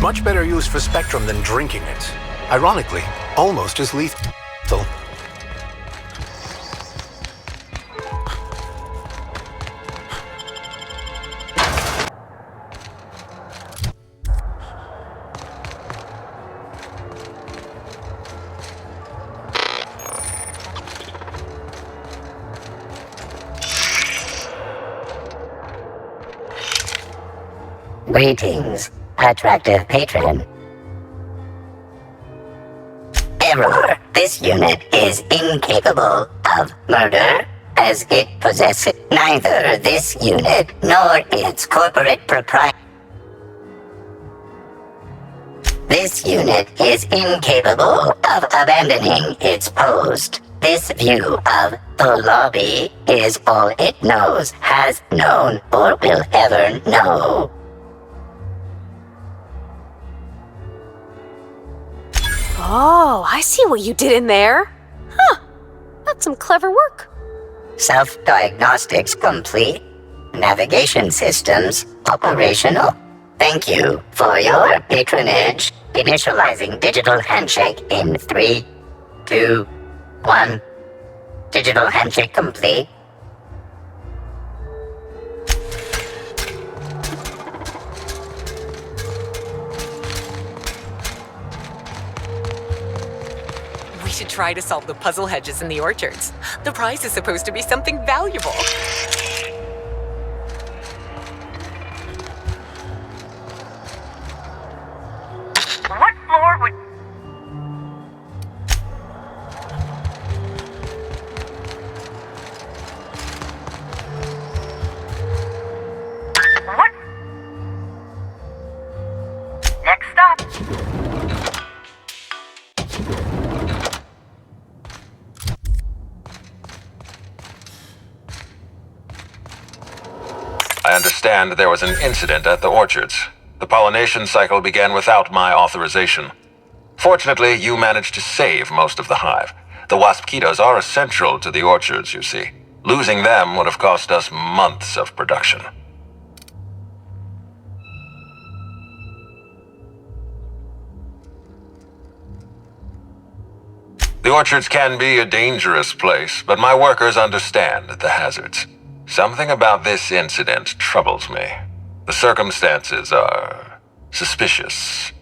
Much better use for Spectrum than drinking it. Ironically, almost as lethal. Greetings, attractive patron. Error. This unit is incapable of murder, as it possesses neither this unit nor its corporate proprietor. This unit is incapable of abandoning its post. This view of the lobby is all it knows, has known, or will ever know. Oh, I see what you did in there. Huh, that's some clever work. Self-diagnostics complete. Navigation systems operational. Thank you for your patronage. Initializing digital handshake in 3, 2, 1. Digital handshake complete. We should try to solve the puzzle hedges in the orchards. The prize is supposed to be something valuable. What floor would... What? Next stop. I understand there was an incident at the orchards. The pollination cycle began without my authorization. Fortunately, you managed to save most of the hive. The wasp-ketos are essential to the orchards, you see. Losing them would have cost us months of production. The orchards can be a dangerous place, but my workers understand the hazards. Something about this incident troubles me. The circumstances are suspicious.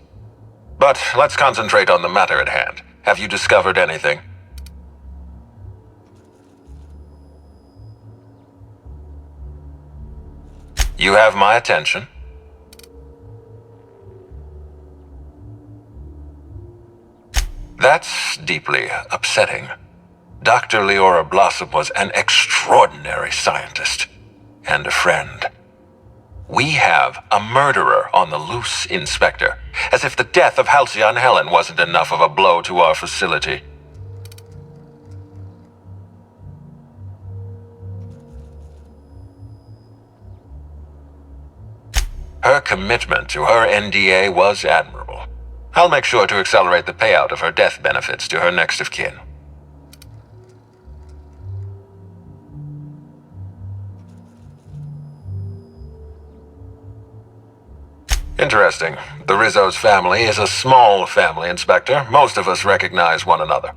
But let's concentrate on the matter at hand. Have you discovered anything? You have my attention. That's deeply upsetting. Dr. Leora Blossom was an extraordinary scientist and a friend. We have a murderer on the loose, Inspector, as if the death of Halcyon Helen wasn't enough of a blow to our facility. Her commitment to her NDA was admirable. I'll make sure to accelerate the payout of her death benefits to her next of kin. Interesting. The Rizzo's family is a small family, Inspector. Most of us recognize one another.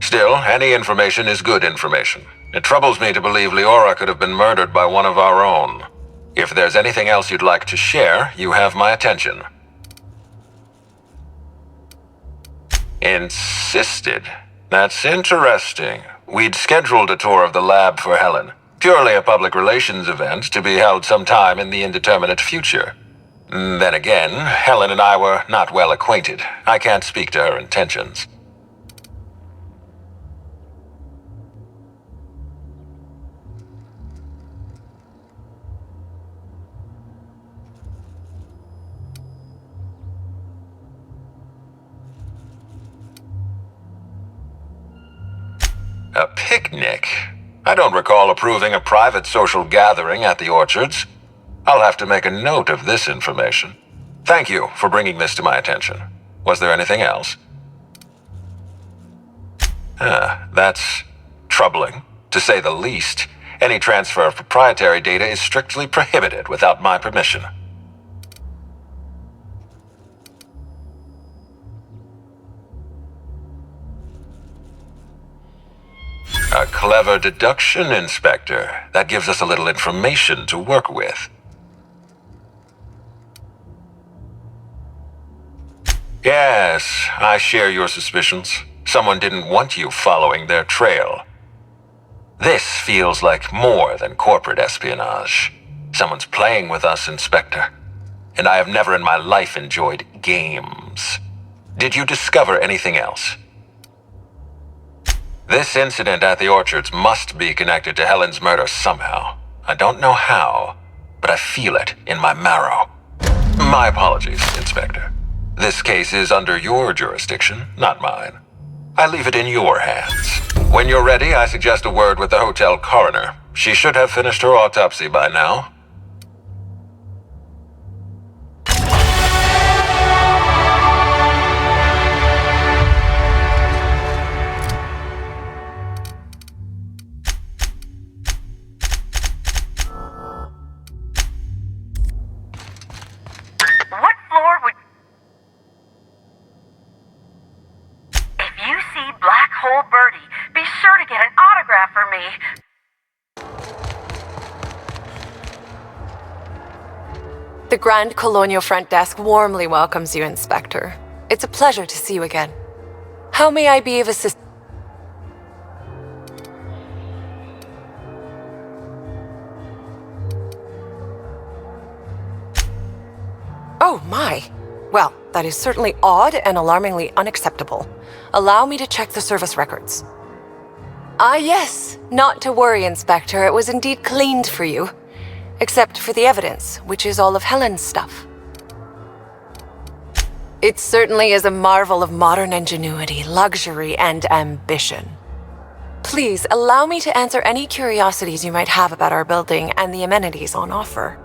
Still, any information is good information. It troubles me to believe Leora could have been murdered by one of our own. If there's anything else you'd like to share, you have my attention. Insisted. That's interesting. We'd scheduled a tour of the lab for Helen. Purely a public relations event to be held sometime in the indeterminate future. Then again, Helen and I were not well acquainted. I can't speak to her intentions. A picnic? I don't recall approving a private social gathering at the orchards. I'll have to make a note of this information. Thank you for bringing this to my attention. Was there anything else? That's troubling, to say the least. Any transfer of proprietary data is strictly prohibited without my permission. A clever deduction, Inspector. That gives us a little information to work with. Yes, I share your suspicions. Someone didn't want you following their trail. This feels like more than corporate espionage. Someone's playing with us, Inspector. And I have never in my life enjoyed games. Did you discover anything else? This incident at the orchards must be connected to Helen's murder somehow. I don't know how, but I feel it in my marrow. My apologies, Inspector. This case is under your jurisdiction, not mine. I leave it in your hands. When you're ready, I suggest a word with the hotel coroner. She should have finished her autopsy by now. What floor would... If you see Black Hole Birdie, be sure to get an autograph for me. The Grand Colonial Front Desk warmly welcomes you, Inspector. It's a pleasure to see you again. How may I be of assistance? Oh, my. Well, that is certainly odd and alarmingly unacceptable. Allow me to check the service records. Ah, yes. Not to worry, Inspector. It was indeed cleaned for you. Except for the evidence, which is all of Helen's stuff. It certainly is a marvel of modern ingenuity, luxury, and ambition. Please, allow me to answer any curiosities you might have about our building and the amenities on offer.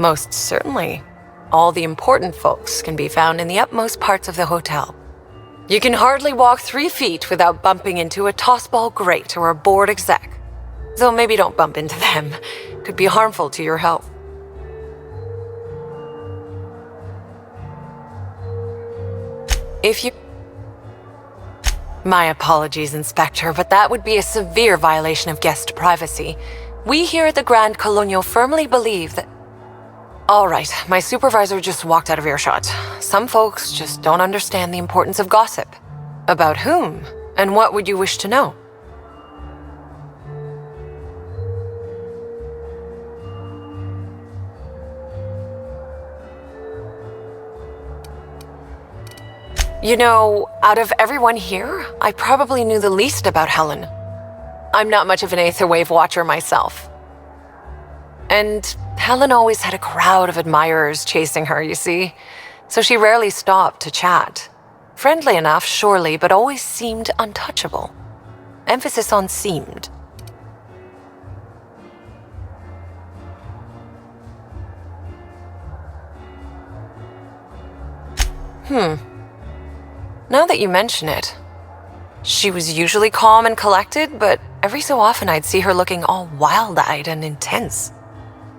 Most certainly. All the important folks can be found in the utmost parts of the hotel. You can hardly walk 3 feet without bumping into a tossball grate or a bored exec. So maybe don't bump into them. Could be harmful to your health. If you... My apologies, Inspector, but that would be a severe violation of guest privacy. We here at the Grand Colonial firmly believe that... All right, my supervisor just walked out of earshot. Some folks just don't understand the importance of gossip. About whom? And what would you wish to know? You know, out of everyone here, I probably knew the least about Helen. I'm not much of an Aether Wave watcher myself. And Helen always had a crowd of admirers chasing her, you see, so she rarely stopped to chat. Friendly enough, surely, but always seemed untouchable. Emphasis on seemed. Now that you mention it, she was usually calm and collected, but every so often I'd see her looking all wild-eyed and intense.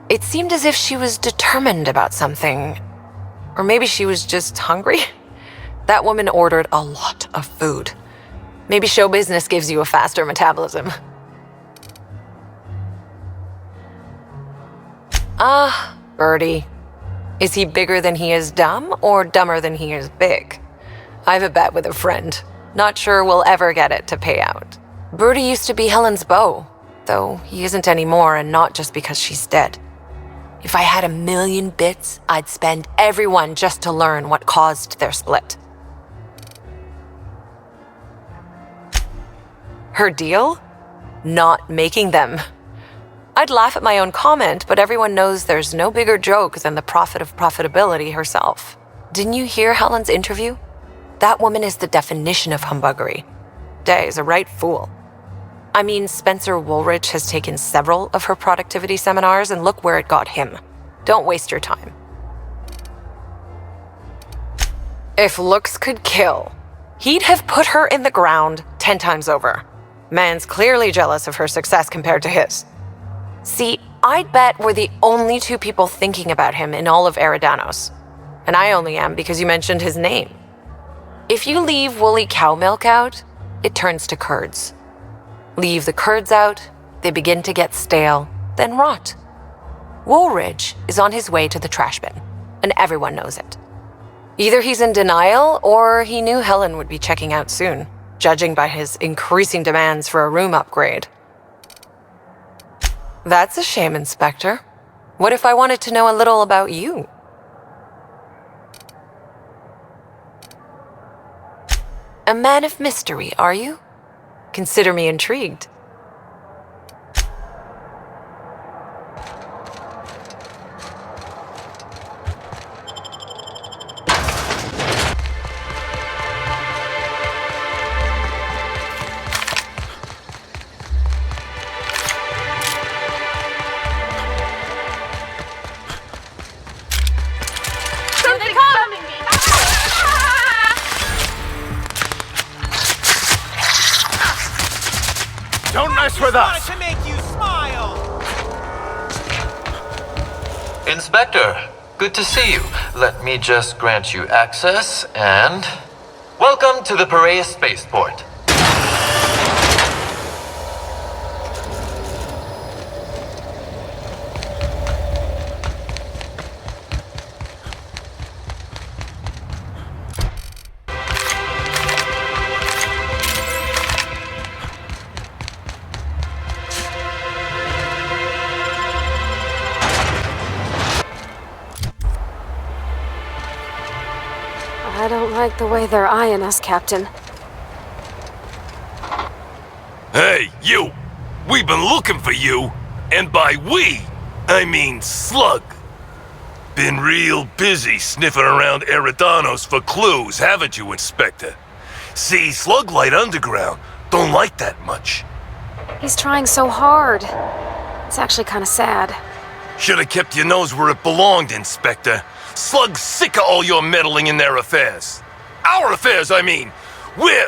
It seemed as if she was determined about something. Or maybe she was just hungry. That woman ordered a lot of food. Maybe show business gives you a faster metabolism. Ah, Birdie. Is he bigger than he is dumb, or dumber than he is big? I've a bet with a friend. Not sure we'll ever get it to pay out. Birdie used to be Helen's beau, though he isn't anymore, and not just because she's dead. If I had 1,000,000 bits, I'd spend every one just to learn what caused their split. Her deal? Not making them. I'd laugh at my own comment, but everyone knows there's no bigger joke than the prophet of profitability herself. Didn't you hear Helen's interview? That woman is the definition of humbuggery. Day's a right fool. I mean, Spencer Woolrich has taken several of her productivity seminars, and look where it got him. Don't waste your time. If looks could kill, he'd have put her in the ground 10 times over. Man's clearly jealous of her success compared to his. See, I'd bet we're the only 2 people thinking about him in all of Eridanos. and I only am because you mentioned his name. If you leave woolly cow milk out, it turns to curds. Leave the curds out, they begin to get stale, then rot. Woolridge is on his way to the trash bin, and everyone knows it. Either he's in denial, or he knew Helen would be checking out soon, judging by his increasing demands for a room upgrade. That's a shame, Inspector. What if I wanted to know a little about you? A man of mystery, are you? Consider me intrigued. Don't mess with us! To make you smile. Inspector, good to see you. Let me just grant you access and... Welcome to the Piraeus Spaceport. I don't like the way they're eyeing us, Captain. Hey, you! We've been looking for you, and by we, I mean Slug. Been real busy sniffing around Eridanos for clues, haven't you, Inspector? See, Slug Light Underground don't like that much. He's trying so hard. It's actually kind of sad. Should've kept your nose where it belonged, Inspector. Slug's sick of all your meddling in their affairs. Our affairs, I mean. We're...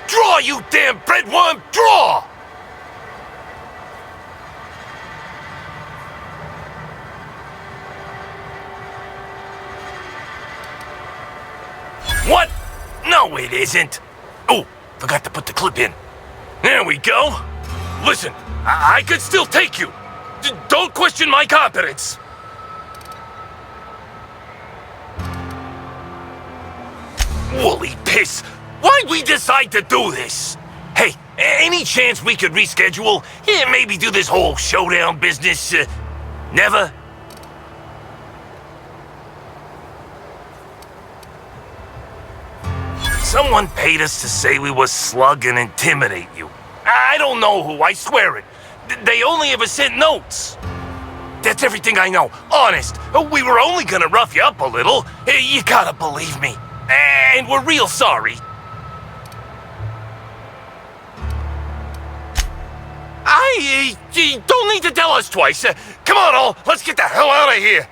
Draw, you damn breadworm, draw! What? No, it isn't. Oh, forgot to put the clip in. There we go. Listen, I could still take you. Don't question my competence. Woolly piss! Why'd we decide to do this? Hey, any chance we could reschedule? Yeah, maybe do this whole showdown business, never? Someone paid us to say we was Slug and intimidate you. I don't know who, I swear it. They only ever sent notes. That's everything I know, honest. We were only gonna rough you up a little. You gotta believe me. And we're real sorry. You don't need to tell us twice. Come on, all. Let's get the hell out of here.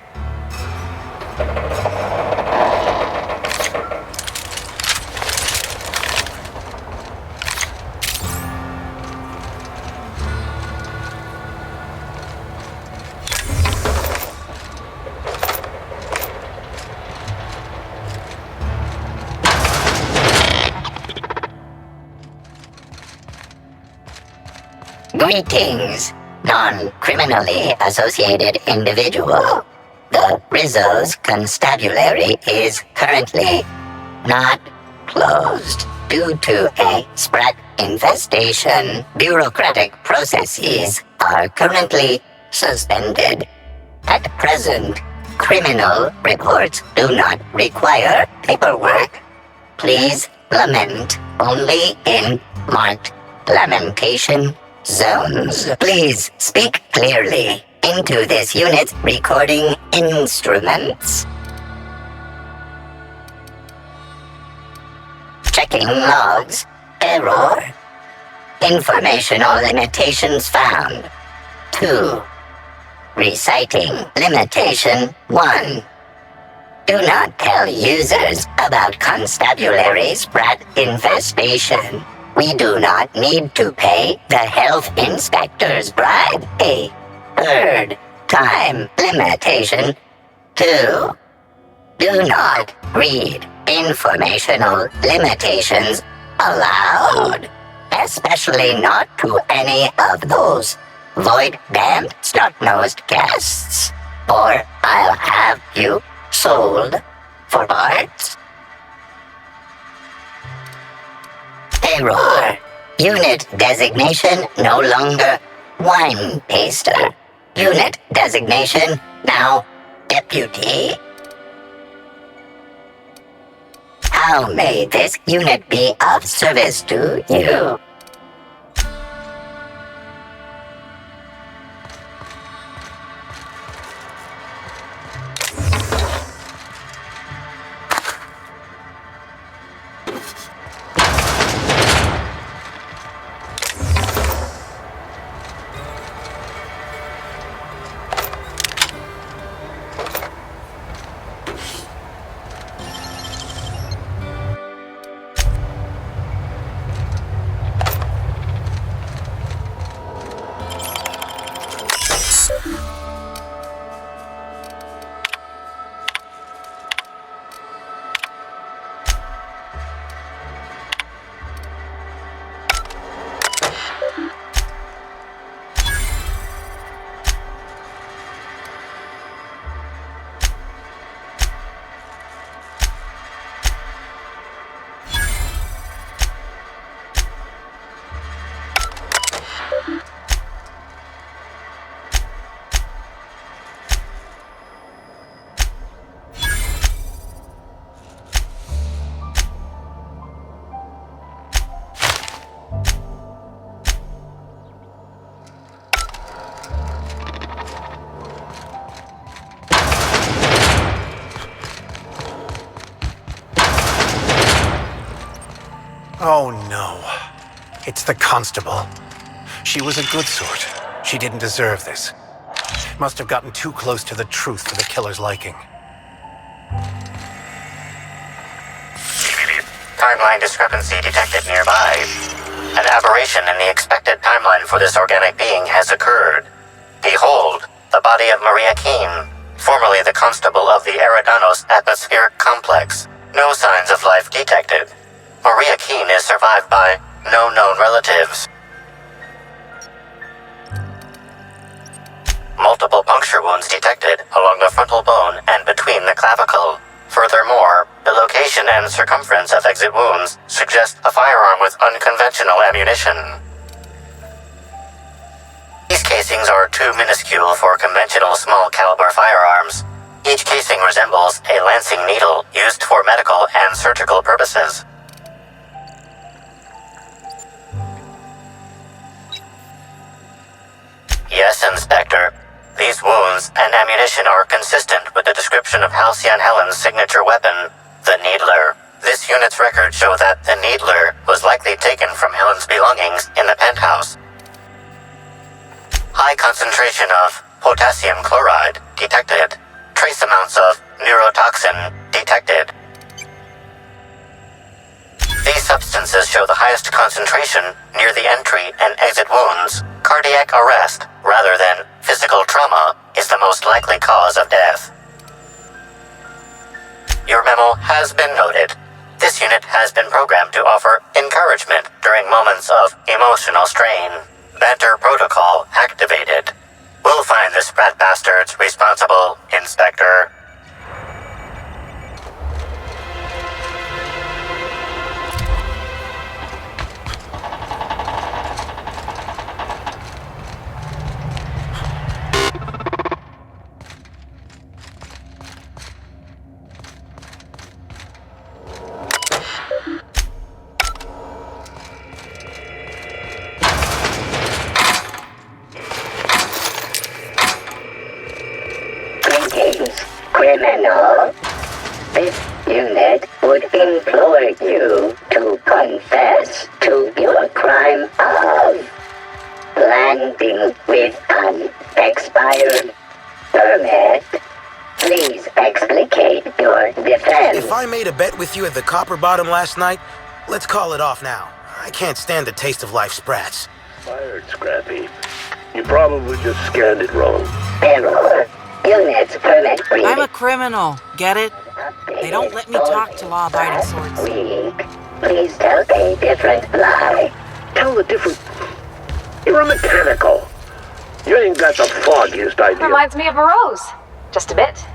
Greetings, non-criminally associated individual. The Rizzo's constabulary is currently not closed due to a sprat infestation. Bureaucratic processes are currently suspended. At present, criminal reports do not require paperwork. Please lament only in marked lamentation zones. Please speak clearly into this unit's recording instruments. Checking logs. Error. Informational limitations found. 2. Reciting limitation 1. Do not tell users about constabulary sprat infestation. We do not need to pay the health inspector's bribe. A third time limitation 2. Do not read informational limitations aloud, especially not to any of those void-damned snot-nosed guests, or I'll have you sold for parts. Error. Unit designation no longer wine taster. Unit designation now deputy. How may this unit be of service to you? Oh no. It's the constable. She was a good sort. She didn't deserve this. Must have gotten too close to the truth for the killer's liking. Timeline discrepancy detected nearby. An aberration in the expected timeline for this organic being has occurred. Behold, the body of Maria Keene, formerly the constable of the Eridanos atmospheric complex. No signs of life detected. Maria Keene is survived by no known relatives. Multiple puncture wounds detected along the frontal bone and between the clavicle. Furthermore, the location and circumference of exit wounds suggest a firearm with unconventional ammunition. These casings are too minuscule for conventional small caliber firearms. Each casing resembles a lancing needle used for medical and surgical purposes. Yes, Inspector. These wounds and ammunition are consistent with the description of Halcyon Helen's signature weapon, the Needler. This unit's records show that the Needler was likely taken from Helen's belongings in the penthouse. High concentration of potassium chloride detected. Trace amounts of neurotoxin detected. These substances show the highest concentration near the entry and exit wounds. Cardiac arrest, rather than physical trauma, is the most likely cause of death. Your memo has been noted. This unit has been programmed to offer encouragement during moments of emotional strain. Banter protocol activated. We'll find the sprat bastards responsible, Inspector. Criminal. This unit would implore you to confess to your crime of landing with an expired permit. Please explicate your defense. If I made a bet with you at the Copper Bottom last night, let's call it off now. I can't stand the taste of life sprats. Fired, Scrappy. You probably just scanned it wrong. Error. Unit's permit reading. I'm a criminal. Get it? They don't let me talk to law-abiding sorts. Weak. Please tell a different lie. Tell the different... You're a mechanical. You ain't got the foggiest idea. Reminds me of a rose. Just a bit.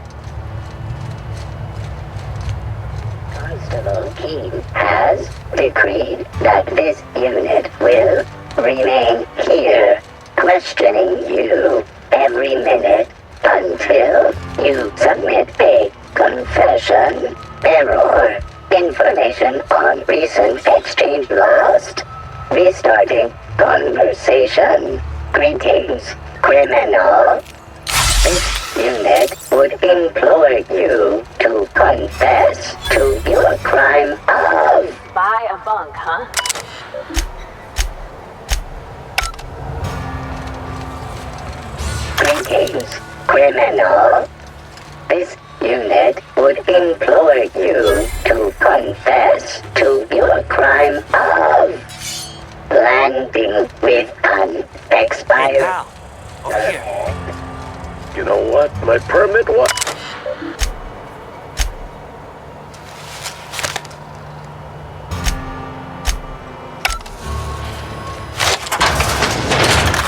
Constable Keene has decreed that this unit will remain here, questioning you every minute until you submit a confession. Error. Information on recent exchange lost. Restarting conversation. Greetings, criminal. This unit would implore you to confess to your crime of... Buy a bunk, huh? Greetings, criminal. This unit would implore you to confess to your crime of landing with an expired... Hey, pal. Over here. You know what? My permit was...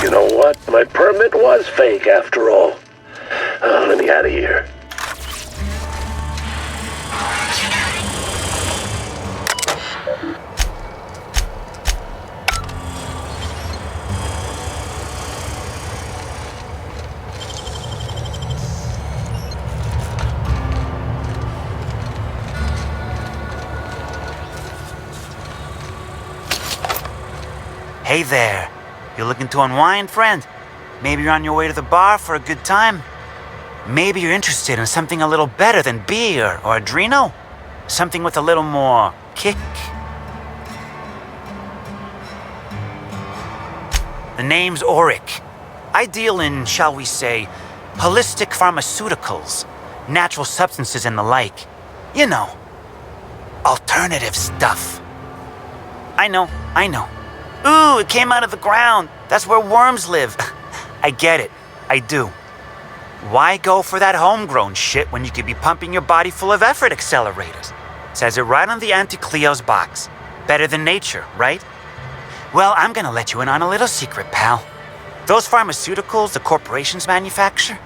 You know what? My permit was fake after all. Let me out of here. Hey there. You looking to unwind, friend? Maybe you're on your way to the bar for a good time? Maybe you're interested in something a little better than beer or Adreno? Something with a little more kick? The name's Auric. I deal in, shall we say, holistic pharmaceuticals, natural substances and the like. You know, alternative stuff. I know. Ooh, it came out of the ground. That's where worms live. I get it. I do. Why go for that homegrown shit when you could be pumping your body full of effort accelerators? Says it right on the Anti-Cleo's box. Better than nature, right? Well, I'm gonna let you in on a little secret, pal. Those pharmaceuticals the corporations manufacture,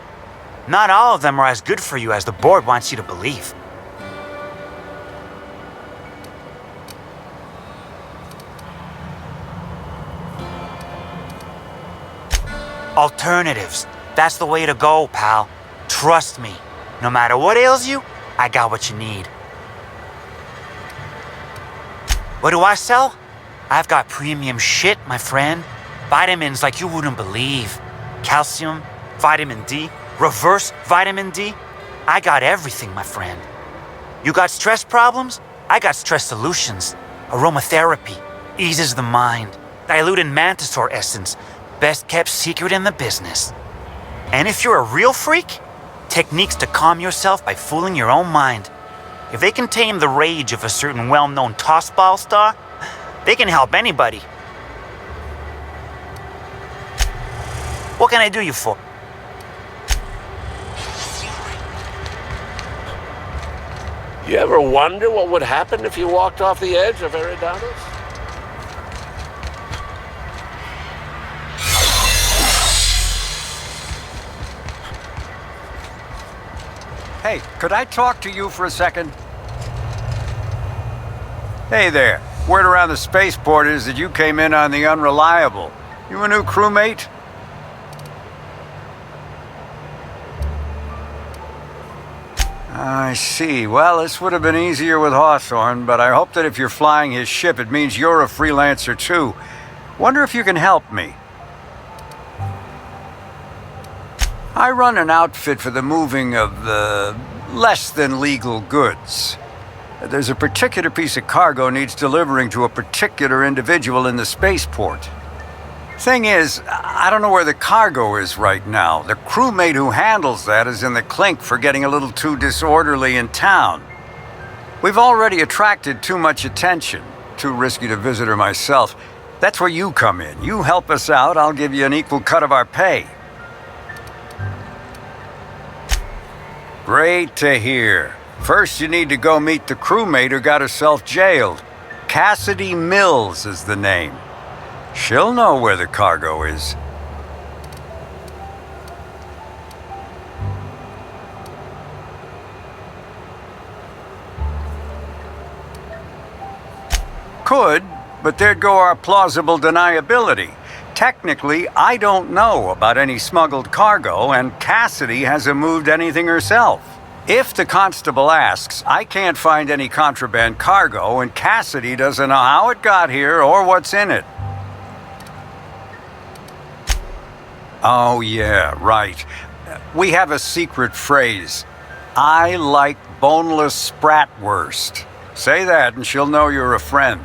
not all of them are as good for you as the board wants you to believe. Alternatives. That's the way to go, pal. Trust me. No matter what ails you, I got what you need. What do I sell? I've got premium shit, my friend. Vitamins like you wouldn't believe. Calcium, vitamin D, reverse vitamin D. I got everything, my friend. You got stress problems? I got stress solutions. Aromatherapy eases the mind. Diluted mantisaur essence. Best kept secret in the business. And if you're a real freak, techniques to calm yourself by fooling your own mind. If they can tame the rage of a certain well-known tossball star, they can help anybody. What can I do you for? You ever wonder what would happen if you walked off the edge of Eridanos? Hey, could I talk to you for a second? Hey there. Word around the spaceport is that you came in on the Unreliable. You a new crewmate? I see. Well, this would have been easier with Hawthorne, but I hope that if you're flying his ship, it means you're a freelancer too. Wonder if you can help me. I run an outfit for the moving of less than legal goods. There's a particular piece of cargo needs delivering to a particular individual in the spaceport. Thing is, I don't know where the cargo is right now. The crewmate who handles that is in the clink for getting a little too disorderly in town. We've already attracted too much attention. Too risky to visit her myself. That's where you come in. You help us out, I'll give you an equal cut of our pay. Great to hear. First, you need to go meet the crewmate who got herself jailed. Cassidy Mills is the name. She'll know where the cargo is. Could, but there'd go our plausible deniability. Technically, I don't know about any smuggled cargo, and Cassidy hasn't moved anything herself. If the constable asks, I can't find any contraband cargo, and Cassidy doesn't know how it got here or what's in it. Oh yeah, right. We have a secret phrase. I like boneless spratwurst. Say that and she'll know you're a friend.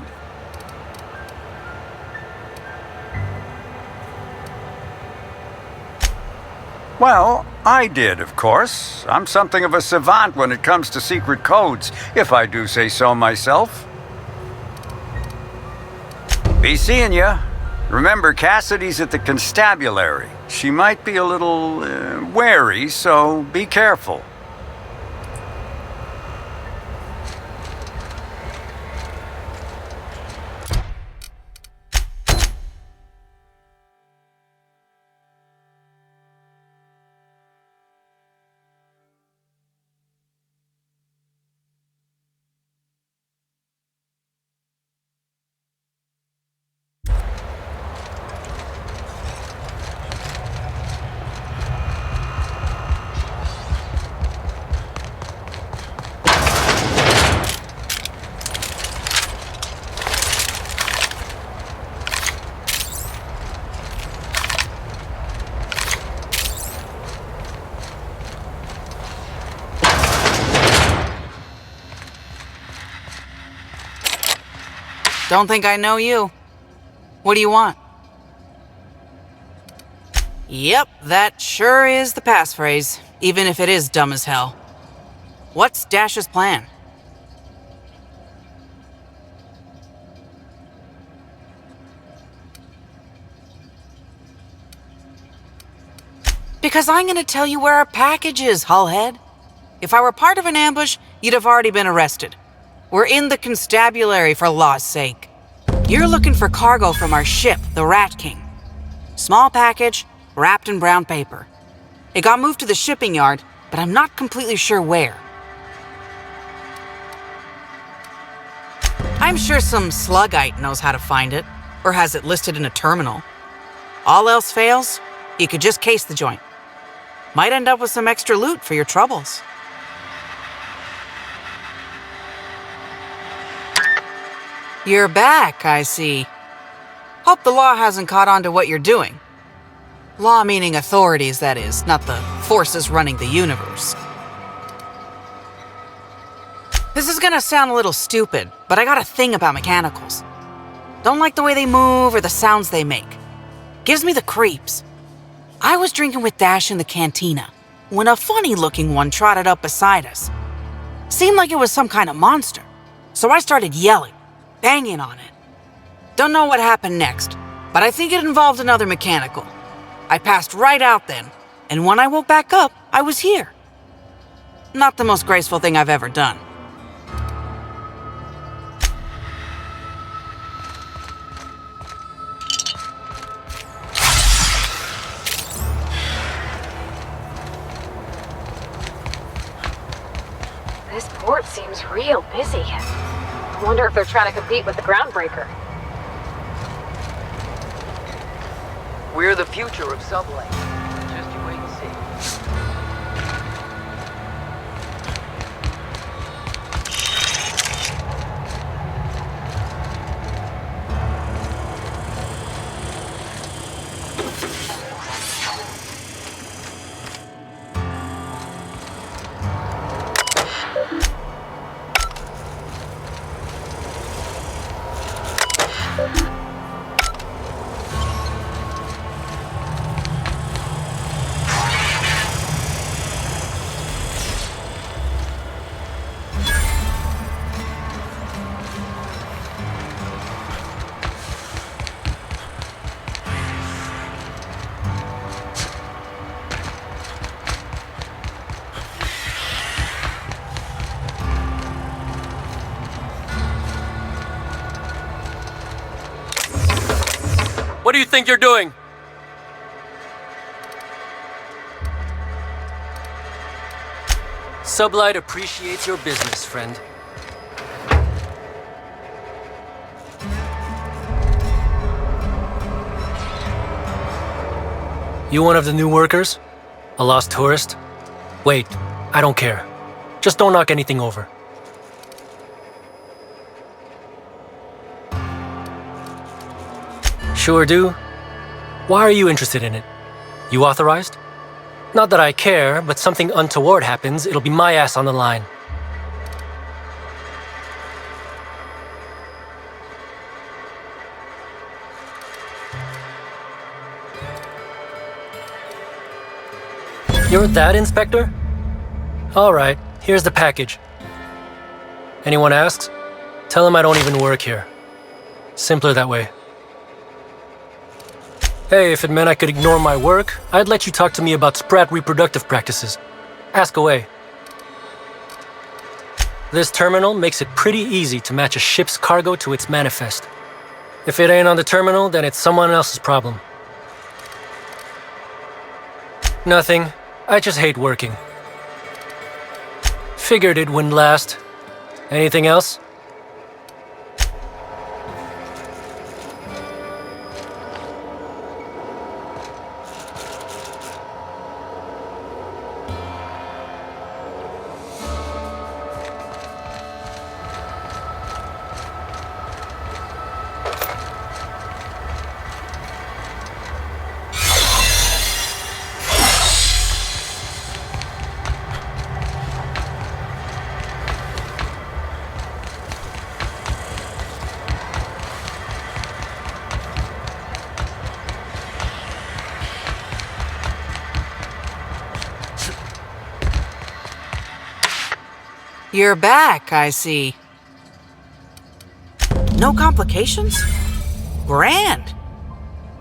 Well, I did, of course. I'm something of a savant when it comes to secret codes, if I do say so myself. Be seeing ya. Remember, Cassidy's at the constabulary. She might be a little wary, so be careful. Don't think I know you. What do you want? Yep, that sure is the passphrase, even if it is dumb as hell. What's Dash's plan? Because I'm gonna tell you where our package is, Hullhead. If I were part of an ambush, you'd have already been arrested. We're in the constabulary, for law's sake. You're looking for cargo from our ship, the Rat King. Small package, wrapped in brown paper. It got moved to the shipping yard, but I'm not completely sure where. I'm sure some sluggite knows how to find it, or has it listed in a terminal. All else fails, you could just case the joint. Might end up with some extra loot for your troubles. You're back, I see. Hope the law hasn't caught on to what you're doing. Law meaning authorities, that is, not the forces running the universe. This is gonna sound a little stupid, but I got a thing about mechanicals. Don't like the way they move or the sounds they make. Gives me the creeps. I was drinking with Dash in the cantina when a funny-looking one trotted up beside us. Seemed like it was some kind of monster, so I started yelling, banging on it. Don't know what happened next, but I think it involved another mechanical. I passed right out then, and when I woke back up, I was here. Not the most graceful thing I've ever done. This port seems real busy. I wonder if they're trying to compete with the Groundbreaker. We're the future of sublane. Just you wait and see. do you think you're doing? Sublight appreciates your business, friend. You one of the new workers? A lost tourist? Wait, I don't care. Just don't knock anything over. Sure do. Why are you interested in it? You authorized? Not that I care, but something untoward happens, it'll be my ass on the line. You're that inspector? All right, here's the package. Anyone asks? Tell them I don't even work here. Simpler that way. Hey, if it meant I could ignore my work, I'd let you talk to me about sprat reproductive practices. Ask away. This terminal makes it pretty easy to match a ship's cargo to its manifest. If it ain't on the terminal, then it's someone else's problem. Nothing. I just hate working. Figured it wouldn't last. Anything else? You're back, I see. No complications? Grand.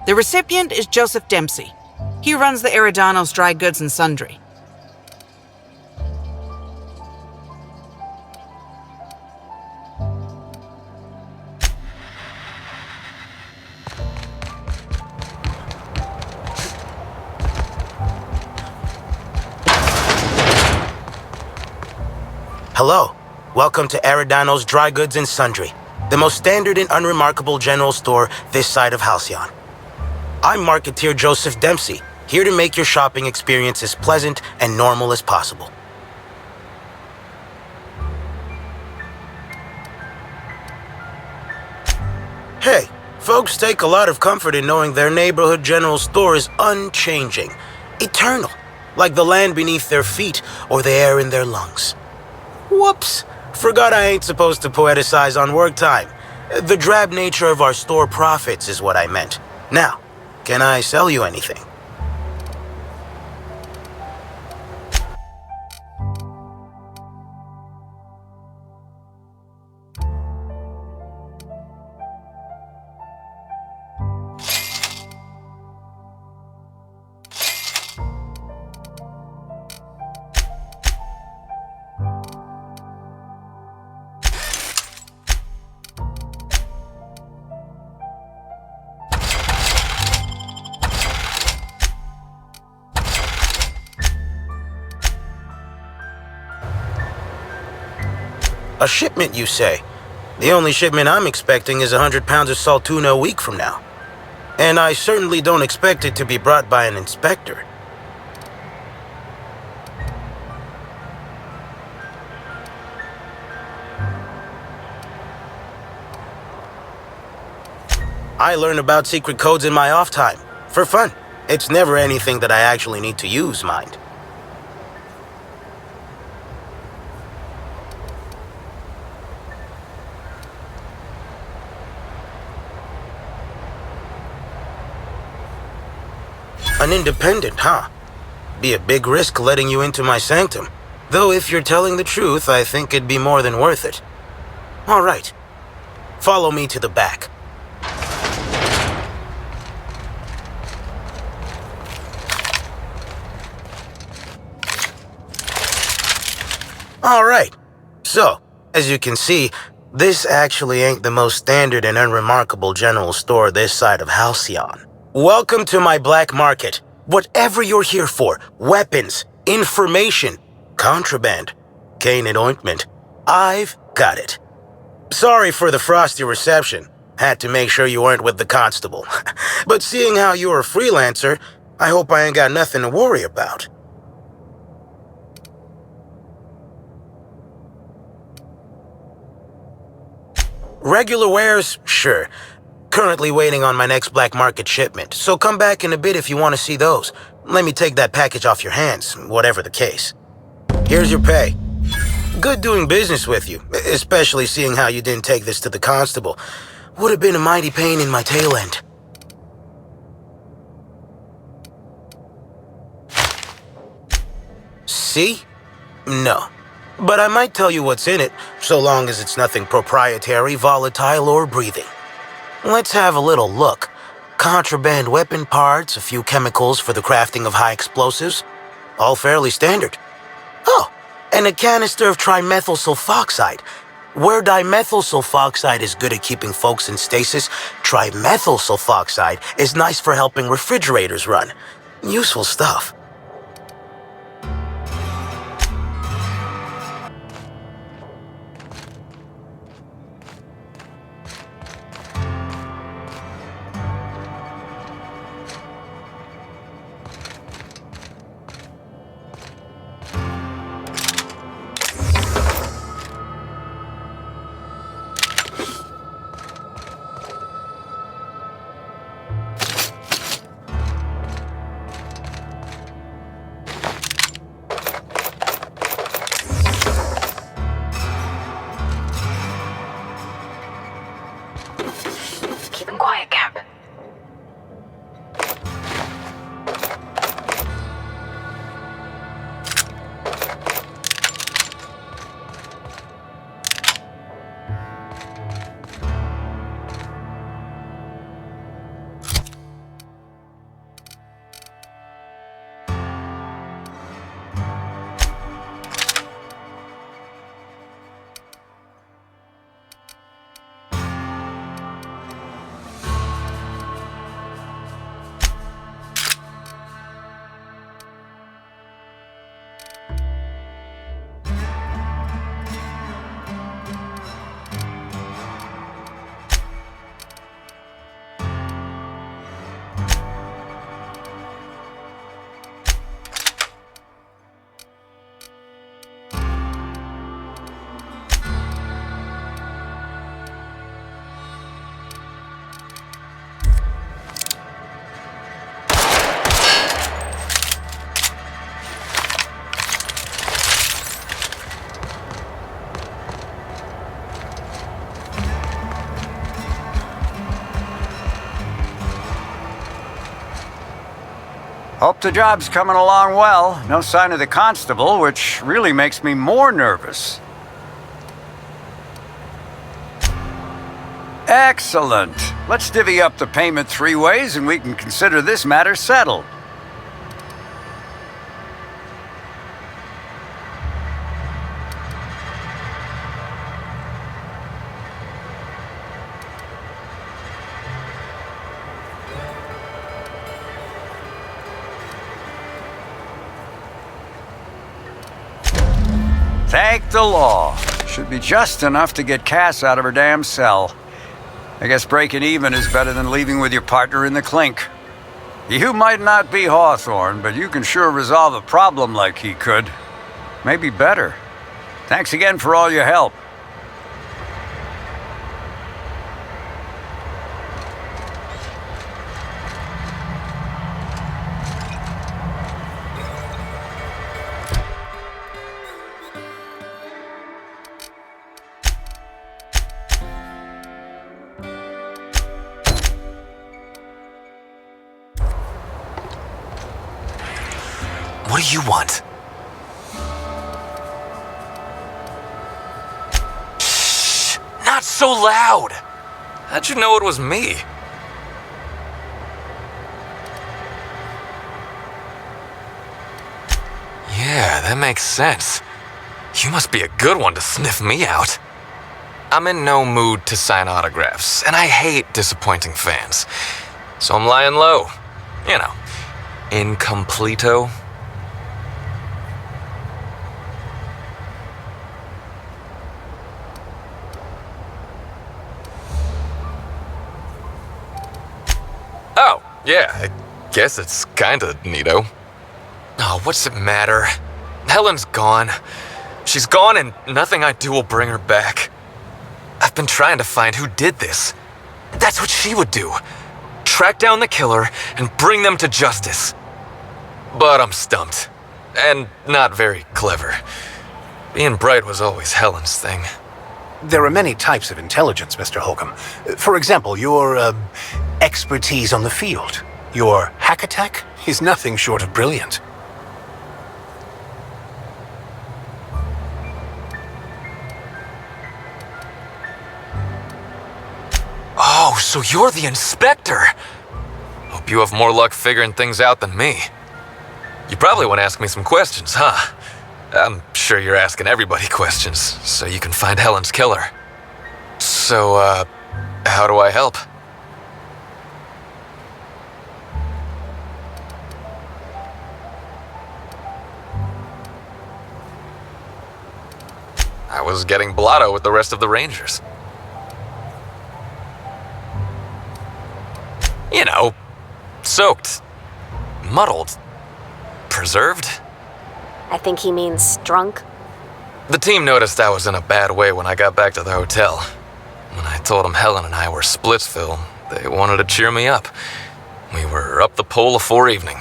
The recipient is Joseph Dempsey. He runs the Eridanos Dry Goods and Sundry. Hello. Welcome to Eridanos Dry Goods and Sundry, the most standard and unremarkable general store this side of Halcyon. I'm marketeer Joseph Dempsey, here to make your shopping experience as pleasant and normal as possible. Hey, folks take a lot of comfort in knowing their neighborhood general store is unchanging, eternal, like the land beneath their feet or the air in their lungs. Whoops! Forgot I ain't supposed to poeticize on work time. The drab nature of our store profits is what I meant. Now, can I sell you anything? A shipment, you say? The only shipment I'm expecting is 100 pounds of saltuna a week from now. And I certainly don't expect it to be brought by an inspector. I learn about secret codes in my off time, for fun. It's never anything that I actually need to use, mind. An independent, huh? Be a big risk letting you into my sanctum. Though if you're telling the truth, I think it'd be more than worth it. All right. Follow me to the back. All right. So, as you can see, This actually ain't the most standard and unremarkable general store this side of Halcyon. Welcome to my black market. Whatever you're here for, weapons, information, contraband, cane and ointment, I've got it. Sorry for the frosty reception. Had to make sure you weren't with the constable. But seeing how you're a freelancer, I hope I ain't got nothing to worry about. Regular wares? Sure. Currently waiting on my next black market shipment, so come back in a bit if you want to see those. Let me take that package off your hands, whatever the case. Here's your pay. Good doing business with you, especially seeing how you didn't take this to the constable. Would have been a mighty pain in my tail end. See? No. But I might tell you what's in it, so long as it's nothing proprietary, volatile, or breathing. Let's have a little look. Contraband weapon parts, a few chemicals for the crafting of high explosives. All fairly standard. Oh, and a canister of trimethyl sulfoxide. Where dimethyl sulfoxide is good at keeping folks in stasis, trimethyl sulfoxide is nice for helping refrigerators run. Useful stuff. Keep him quiet, Cap. Hope the job's coming along well. No sign of the constable, which really makes me more nervous. Excellent. Let's divvy up the payment 3 ways and we can consider this matter settled. Thank the law. Should be just enough to get Cass out of her damn cell. I guess breaking even is better than leaving with your partner in the clink. You might not be Hawthorne, but you can sure resolve a problem like he could. Maybe better. Thanks again for all your help. What do you want? Shh! Not so loud! How'd you know it was me? Yeah, that makes sense. You must be a good one to sniff me out. I'm in no mood to sign autographs, and I hate disappointing fans. So I'm lying low. You know, incompleto. Oh, yeah, I guess it's kinda neato. Oh, what's it matter? Helen's gone. She's gone and nothing I do will bring her back. I've been trying to find who did this. That's what she would do. Track down the killer and bring them to justice. But I'm stumped. And not very clever. Being bright was always Helen's thing. There are many types of intelligence, Mr. Holcomb. For example, your expertise on the field. Your hack attack is nothing short of brilliant. Oh, so you're the inspector. Hope you have more luck figuring things out than me. You probably want to ask me some questions, huh? I'm sure you're asking everybody questions, so you can find Helen's killer. So, how do I help? I was getting blotto with the rest of the Rangers. You know, soaked, muddled, preserved. I think he means drunk. The team noticed I was in a bad way when I got back to the hotel. When I told them Helen and I were Splitsville, they wanted to cheer me up. We were up the pole afore evening.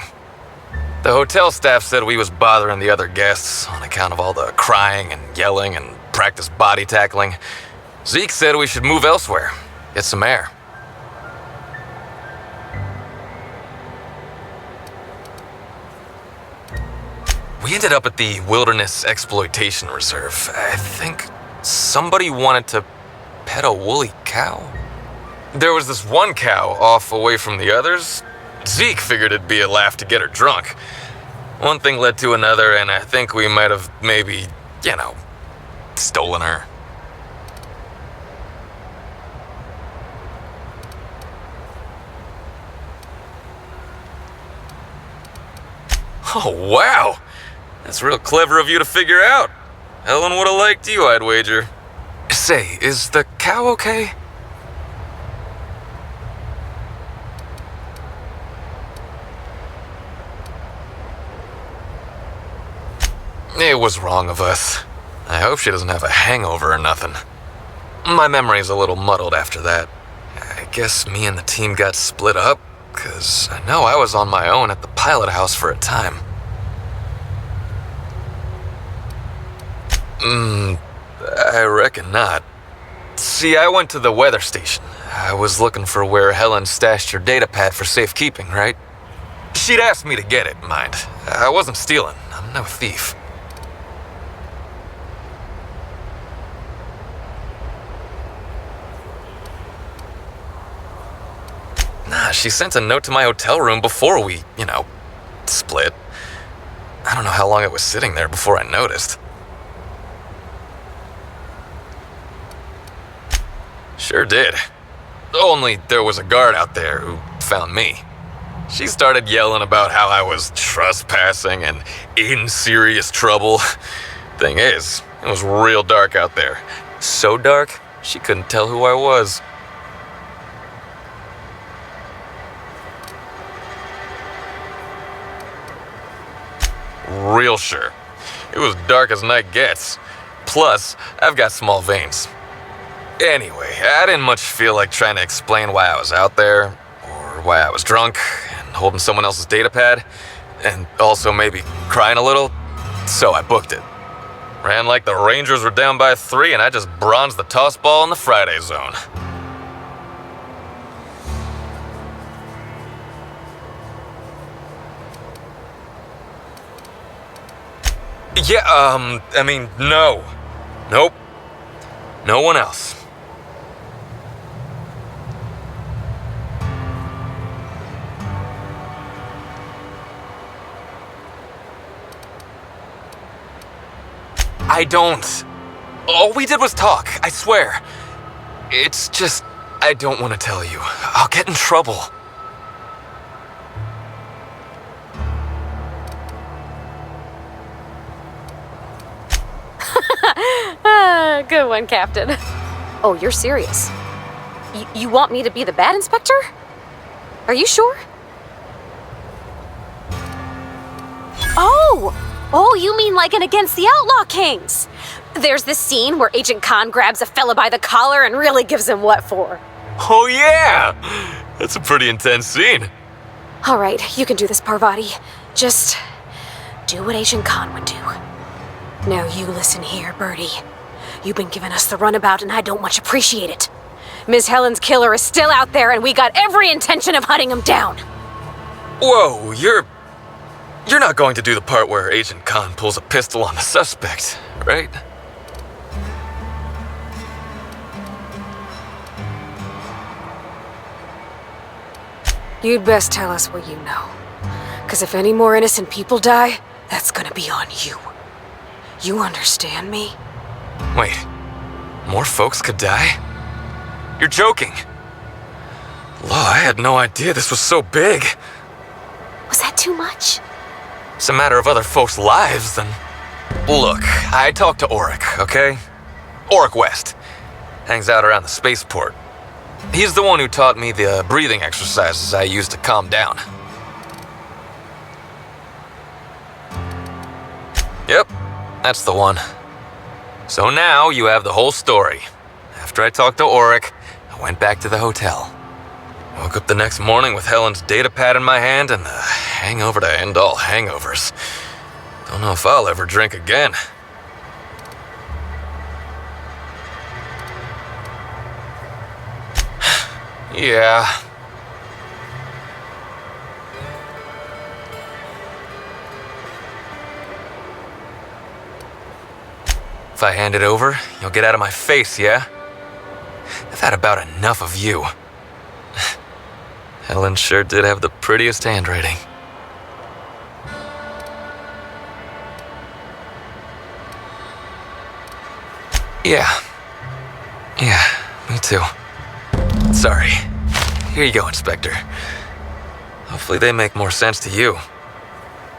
The hotel staff said we was bothering the other guests on account of all the crying and yelling and practice body tackling. Zeke said we should move elsewhere, get some air. We ended up at the Wilderness Exploitation Reserve. I think somebody wanted to pet a woolly cow. There was this one cow off away from the others. Zeke figured it'd be a laugh to get her drunk. One thing led to another, and I think we might have maybe, you know, stolen her. Oh, wow! That's real clever of you to figure out. Helen would have liked you, I'd wager. Say, is the cow okay? It was wrong of us. I hope she doesn't have a hangover or nothing. My memory's a little muddled after that. I guess me and the team got split up, 'cause I know I was on my own at the pilot house for a time. I reckon not. See, I went to the weather station. I was looking for where Helen stashed her data pad for safekeeping, right? She'd asked me to get it, mind. I wasn't stealing. I'm no thief. Nah, she sent a note to my hotel room before we, you know, split. I don't know how long it was sitting there before I noticed. Sure did. Only there was a guard out there who found me. She started yelling about how I was trespassing and in serious trouble. Thing is, it was real dark out there. So dark, she couldn't tell who I was. Real sure. It was dark as night gets. Plus, I've got small veins. Anyway, I didn't much feel like trying to explain why I was out there, or why I was drunk, and holding someone else's data pad, and also maybe crying a little, so I booked it. Ran like the Rangers were down by 3, and I just bronzed the toss ball in the Friday zone. Yeah, I mean, no. Nope. No one else. I don't. All we did was talk, I swear. It's just, I don't want to tell you. I'll get in trouble. Good one, Captain. Oh, you're serious? You want me to be the bad inspector? Are you sure? Oh, you mean like in Against the Outlaw Kings? There's this scene where Agent Khan grabs a fella by the collar and really gives him what for. Oh yeah! That's a pretty intense scene. All right, you can do this, Parvati. Just do what Agent Khan would do. Now you listen here, Birdie. You've been giving us the runabout and I don't much appreciate it. Miss Helen's killer is still out there and we got every intention of hunting him down. Whoa, you're not going to do the part where Agent Khan pulls a pistol on the suspect, right? You'd best tell us what you know. Because if any more innocent people die, that's gonna be on you. You understand me? Wait, more folks could die? You're joking. Law, I had no idea this was so big. Was that too much? It's a matter of other folks' lives, then. Look, I talked to Auric, okay? Auric West. Hangs out around the spaceport. He's the one who taught me the breathing exercises I use to calm down. Yep, that's the one. So now you have the whole story. After I talked to Auric, I went back to the hotel. Woke up the next morning with Helen's data pad in my hand and the hangover to end all hangovers. Don't know if I'll ever drink again. Yeah. If I hand it over, you'll get out of my face, yeah? I've had about enough of you. Helen sure did have the prettiest handwriting. Yeah, me too. Sorry. Here you go, Inspector. Hopefully they make more sense to you.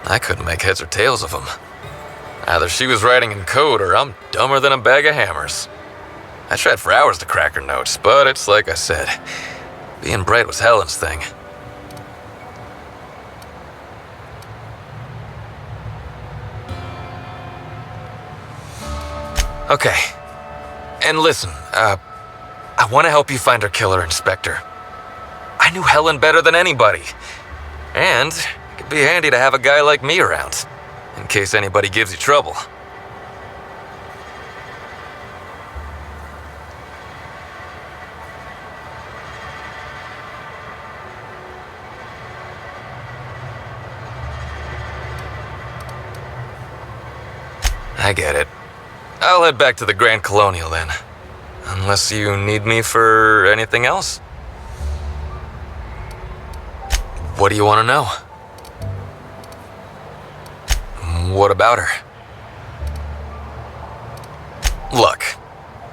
I couldn't make heads or tails of them. Either she was writing in code or I'm dumber than a bag of hammers. I tried for hours to crack her notes, but it's like I said. Being bright was Helen's thing. Okay. And listen, I want to help you find her killer, Inspector. I knew Helen better than anybody. And it could be handy to have a guy like me around, in case anybody gives you trouble. I get it. I'll head back to the Grand Colonial then. Unless you need me for anything else? What do you want to know? What about her? Look,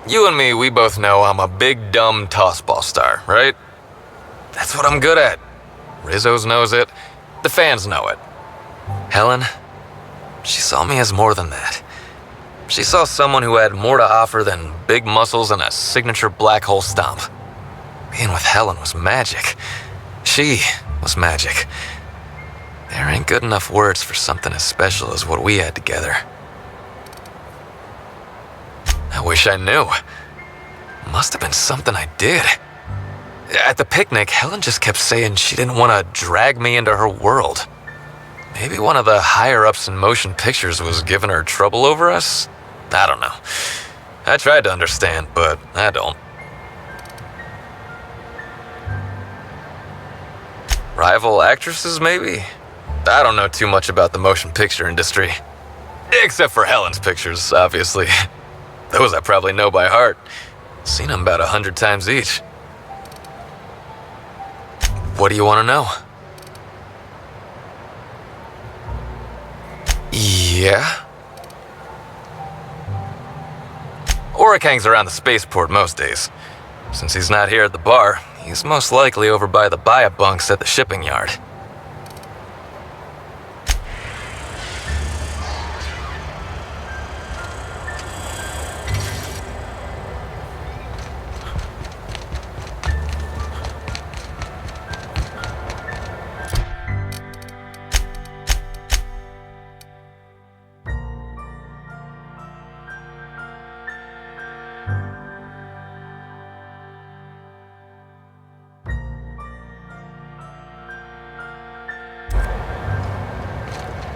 you and me, we both know I'm a big dumb tossball star, right? That's what I'm good at. Rizzo's knows it. The fans know it. Helen, she saw me as more than that. She saw someone who had more to offer than big muscles and a signature black hole stomp. Being with Helen was magic. She was magic. There ain't good enough words for something as special as what we had together. I wish I knew. Must have been something I did. At the picnic, Helen just kept saying she didn't want to drag me into her world. Maybe one of the higher-ups in motion pictures was giving her trouble over us? I don't know. I tried to understand, but I don't. Rival actresses, maybe? I don't know too much about the motion picture industry. Except for Helen's pictures, obviously. Those I probably know by heart. Seen them about 100 times each. What do you want to know? Yeah? Auric hangs around the spaceport most days. Since he's not here at the bar, he's most likely over by the buy-up bunks at the shipping yard.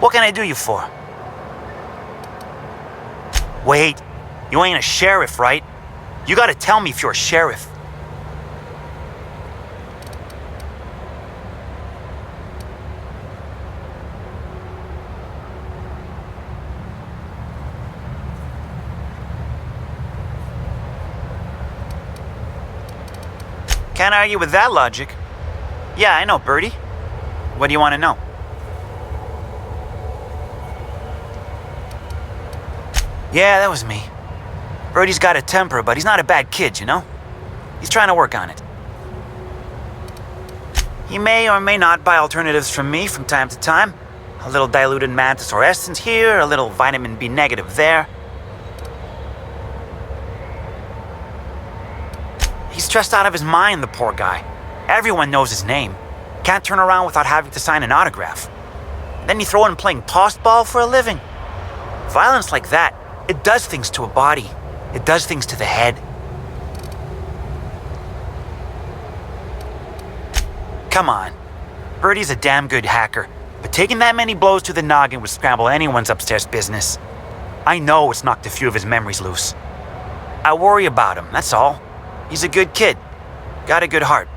What can I do you for? Wait, you ain't a sheriff, right? You gotta tell me if you're a sheriff. Can't argue with that logic. Yeah, I know, Birdie. What do you want to know? Yeah, that was me. Birdie's got a temper, but he's not a bad kid, you know? He's trying to work on it. He may or may not buy alternatives from me from time to time. A little diluted mantis or essence here, a little vitamin B negative there. He's stressed out of his mind, the poor guy. Everyone knows his name. Can't turn around without having to sign an autograph. Then you throw in playing tossball for a living. Violence like that, it does things to a body. It does things to the head. Come on. Birdie's a damn good hacker, but taking that many blows to the noggin would scramble anyone's upstairs business. I know it's knocked a few of his memories loose. I worry about him, that's all. He's a good kid. Got a good heart.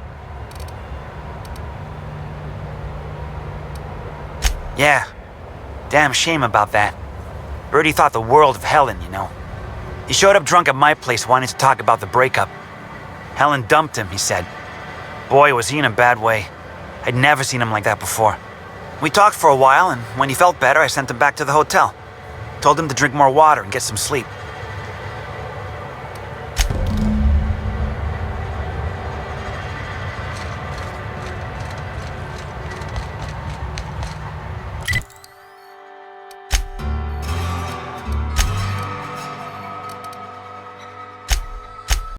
Yeah. Damn shame about that. Birdie thought the world of Helen, you know. He showed up drunk at my place wanting to talk about the breakup. Helen dumped him, he said. Boy, was he in a bad way. I'd never seen him like that before. We talked for a while, and when he felt better, I sent him back to the hotel. Told him to drink more water and get some sleep.